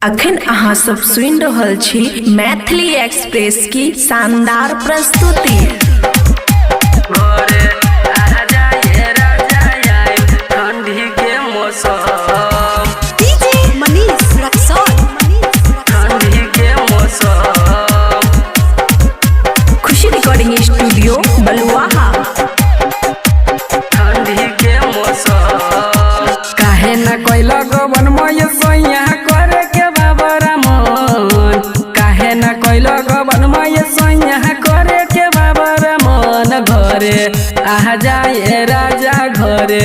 अखन अहाँ सब सुनि रहल छी मैथिली एक्सप्रेस की शानदार प्रस्तुति। खुशी रिकॉर्डिंग स्टूडियो बलुआहा। काहे न कोई लगन मोय सोया करे के बाबरा मन, काहे न कोई लगन मोय सोया करे के बाबरा मन। घरे आ जाए राजा, घरे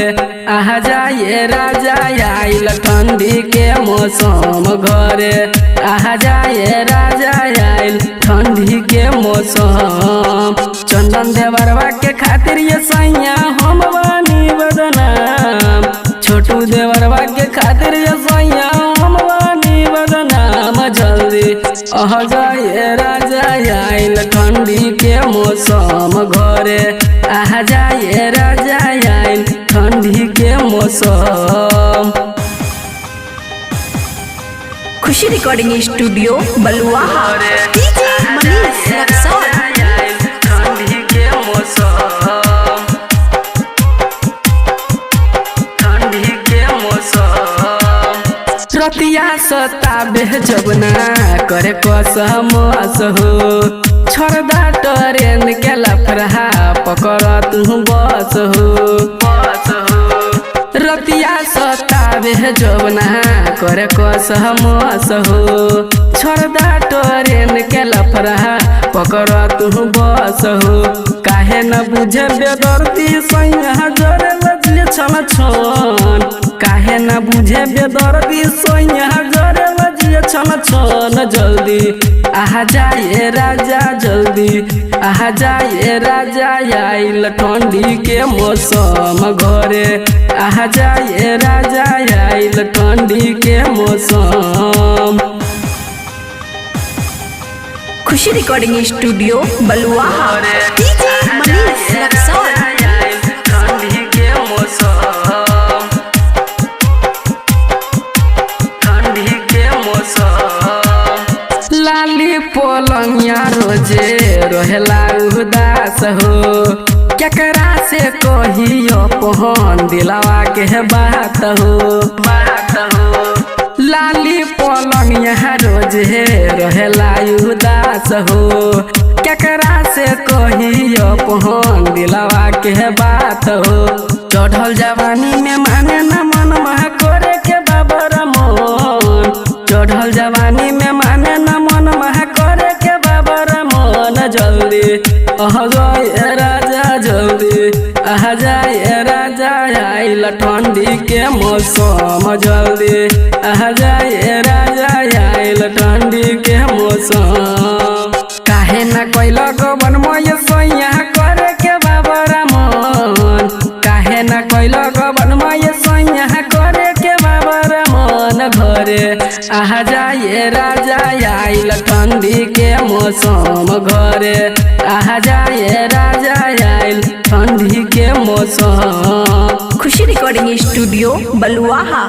आ जाए राजा, आइल ठंडी के मौसम। घरे आ जाए राजा, आइल ठंडी के मौसम। चंदन देवरवा के खातिर ये सैया हम बानी बदनाम, छोटू देवरवा के खातिर ये सैया हम बानी बदनाम। जल्दी आ जाए राजा, आइल ठंडी के मौसम। घरे आ जाए राजा, आइल ठंडी के मौसम। खुशी रिकॉर्डिंग स्टूडियो बलुआहा। रतिया सताबे जबना करे कसमस हो, छोड़दा ट्रेन के लफड़ा पकड़ तू बस हो। रतिया सताबे जबना करे कसमस हो, छोड़दा ट्रेन के लफड़ा पकड़ तू बस हो। काहे न बुझे बेदर्दी सैया जोरे लजिए छन छन, काहे न बुझे बेदर्दी सैया जोरे लजिए छन छन। जल्दी आ जाए राजा, जल्दी आ जाए राजा, आइल ठंडी के मौसम। घरे आ जाए राजा, आइल ठंडी के मौसम। खुशी रिकॉर्डिंग स्टूडियो बलुआहा। लाली पलंगिया रोजे रहेला उदास हो, केकरा से कहियो पहन दिलवा के बात हो। लाली पलंगिया रोजे रहेला उदास हो, केकरा से कहियो पहन दिलवा के बात हो। चढ़ल जवानी में माने न मन मह करे के बाबरा मन, चढ़ल जवानी में माने न मन मह करे के बाबरा मन। जल्दी आ जाए राजा, जल्दी आ जाए राजा, आइल ठंडी के मौसम। जल्दी आ जाए राजा, आइल ठंडी के मौसम। काहे न कोई लगन मोय सैया करे के बाबरा मन, काहे न कोई लगन मोय सैया करे के बाबरा मन। घरे आ जाए राजा, आइल ठंडी के मौसम। घरे आ जाए राजा, आइल ठंडी के मौसम। खुशी रिकॉर्डिंग स्टूडियो बलुआहा।